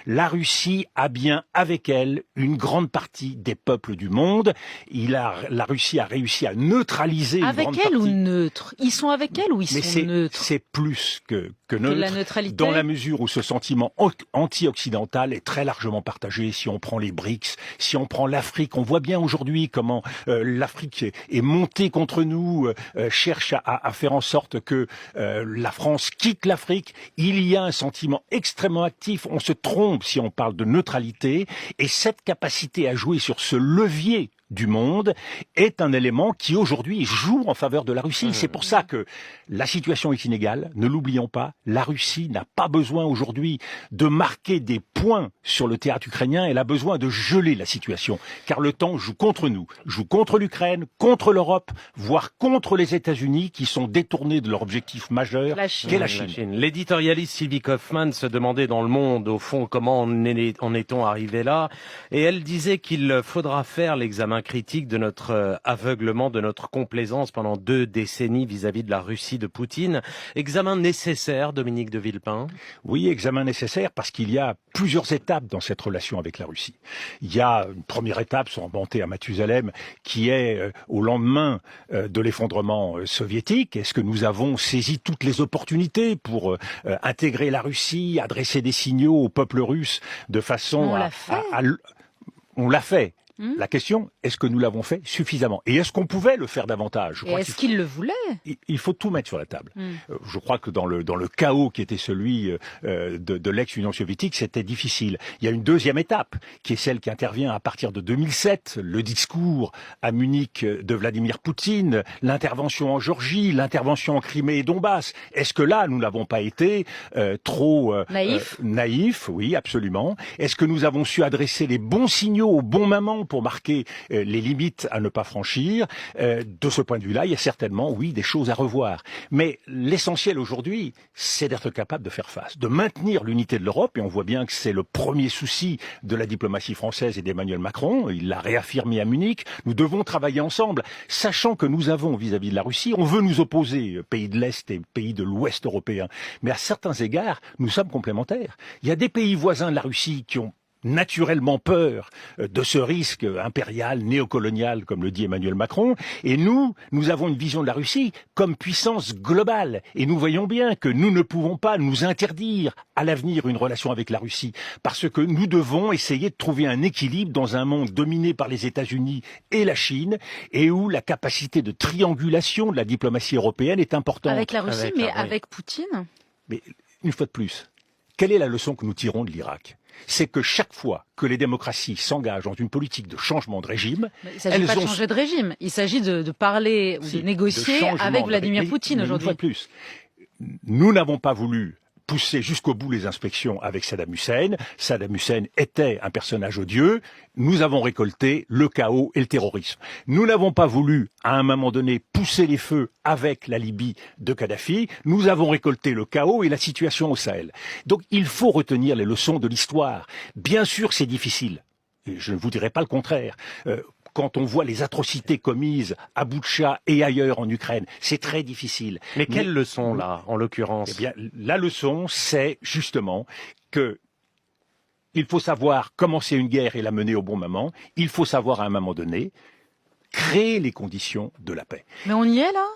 la Russie a bien avec elle une grande partie des peuples du monde. La Russie a réussi à neutraliser une grande Avec elle partie. ou neutre? Ils sont avec elle ou ils sont neutres? C'est plus que De la neutre, neutralité? dans la mesure où ce sentiment anti-occidental est très largement partagé. Si on prend les BRICS, si on prend l'Afrique, on voit bien aujourd'hui comment l'Afrique est montée contre nous, cherche à faire en sorte que la France quitte l'Afrique. Il y a un sentiment extrêmement actif. On se trompe si on parle de neutralité. Et cette capacité à jouer sur ce levier du monde est un élément qui aujourd'hui joue en faveur de la Russie. C'est pour ça que la situation est inégale. Ne l'oublions pas, la Russie n'a pas besoin aujourd'hui de marquer des points sur le théâtre ukrainien. Elle a besoin de geler la situation, car le temps joue contre nous, joue contre l'Ukraine, contre l'Europe, voire contre les États-Unis qui sont détournés de leur objectif majeur, qu'est la Chine. L'éditorialiste Sylvie Kaufmann se demandait dans Le Monde, au fond, comment en est-on arrivé là, et elle disait qu'il faudra faire l'examen critique de notre aveuglement, de notre complaisance pendant 2 décennies vis-à-vis de la Russie de Poutine. Examen nécessaire, Dominique de Villepin? Oui, examen nécessaire parce qu'il y a plusieurs étapes dans cette relation avec la Russie. Il y a une première étape, sans remonter à Mathusalem, qui est au lendemain de l'effondrement soviétique. Est-ce que nous avons saisi toutes les opportunités pour intégrer la Russie, adresser des signaux au peuple russe de façon On l'a fait. La question, est-ce que nous l'avons fait suffisamment? Et est-ce qu'on pouvait le faire davantage? Et est-ce qu'il le voulait? Il faut tout mettre sur la table. Je crois que dans le chaos qui était celui de l'ex-Union soviétique, c'était difficile. Il y a une deuxième étape, qui est celle qui intervient à partir de 2007, le discours à Munich de Vladimir Poutine, l'intervention en Géorgie, l'intervention en Crimée et Donbass. Est-ce que là, nous n'avons pas été trop naïfs? Oui, absolument. Est-ce que nous avons su adresser les bons signaux au bon moment pour marquer les limites à ne pas franchir? De ce point de vue-là, il y a certainement, oui, des choses à revoir. Mais l'essentiel aujourd'hui, c'est d'être capable de faire face, de maintenir l'unité de l'Europe, et on voit bien que c'est le premier souci de la diplomatie française et d'Emmanuel Macron. Il l'a réaffirmé à Munich. Nous devons travailler ensemble, sachant que nous avons, vis-à-vis de la Russie, on veut nous opposer, pays de l'Est et pays de l'Ouest européen. Mais à certains égards, nous sommes complémentaires. Il y a des pays voisins de la Russie qui ont naturellement peur de ce risque impérial, néocolonial, comme le dit Emmanuel Macron. Et nous avons une vision de la Russie comme puissance globale. Et nous voyons bien que nous ne pouvons pas nous interdire à l'avenir une relation avec la Russie, parce que nous devons essayer de trouver un équilibre dans un monde dominé par les États-Unis et la Chine, et où la capacité de triangulation de la diplomatie européenne est importante. Avec la Russie, avec Poutine? Mais une fois de plus, quelle est la leçon que nous tirons de l'Irak? C'est que chaque fois que les démocraties s'engagent dans une politique de changement de régime, il ne s'agit pas de changer de régime, il s'agit de parler ou de négocier avec Vladimir Poutine aujourd'hui. Une fois de plus, nous n'avons pas voulu pousser jusqu'au bout les inspections avec Saddam Hussein. Saddam Hussein était un personnage odieux. Nous avons récolté le chaos et le terrorisme. Nous n'avons pas voulu, à un moment donné, pousser les feux avec la Libye de Kadhafi. Nous avons récolté le chaos et la situation au Sahel. Donc il faut retenir les leçons de l'histoire. Bien sûr, c'est difficile. Et je ne vous dirai pas le contraire. Quand on voit les atrocités commises à Boutcha et ailleurs en Ukraine, c'est très difficile. Mais quelle leçon, là, en l'occurrence? Eh bien, la leçon, c'est justement que il faut savoir commencer une guerre et la mener au bon moment. Il faut savoir, à un moment donné, créer les conditions de la paix. Mais on y est, là?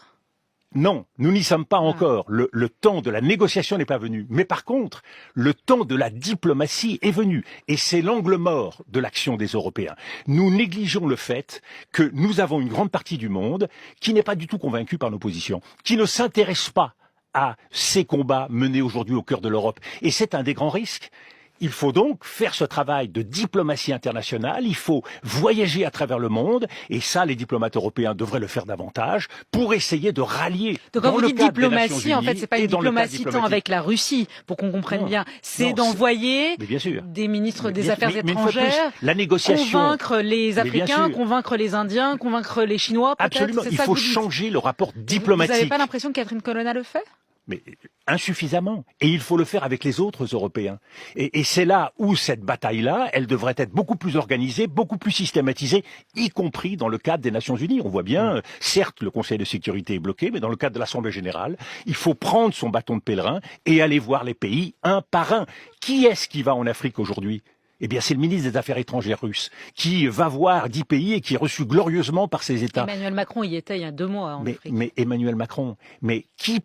Non, nous n'y sommes pas encore. Le temps de la négociation n'est pas venu. Mais par contre, le temps de la diplomatie est venu. Et c'est l'angle mort de l'action des Européens. Nous négligeons le fait que nous avons une grande partie du monde qui n'est pas du tout convaincue par nos positions, qui ne s'intéresse pas à ces combats menés aujourd'hui au cœur de l'Europe. Et c'est un des grands risques. Il faut donc faire ce travail de diplomatie internationale, il faut voyager à travers le monde, et ça, les diplomates européens devraient le faire davantage, pour essayer de rallier. Donc quand vous dites diplomatie, en fait, c'est pas une diplomatie tant avec la Russie, pour qu'on comprenne bien, c'est d'envoyer des ministres des Affaires étrangères, la négociation, convaincre les Africains, convaincre les Indiens, convaincre les Chinois, peut-être. Absolument, il faut changer le rapport diplomatique. Vous n'avez pas l'impression que Catherine Colonna le fait? mais insuffisamment. Et il faut le faire avec les autres Européens. Et c'est là où cette bataille-là, elle devrait être beaucoup plus organisée, beaucoup plus systématisée, y compris dans le cadre des Nations Unies. On voit bien, certes, le Conseil de sécurité est bloqué, mais dans le cadre de l'Assemblée générale, il faut prendre son bâton de pèlerin et aller voir les pays un par un. Qui est-ce qui va en Afrique aujourd'hui ? Eh bien, c'est le ministre des Affaires étrangères russe qui va voir 10 pays et qui est reçu glorieusement par ces États. Emmanuel Macron y était il y a 2 mois en Afrique. Mais Emmanuel Macron, mais qui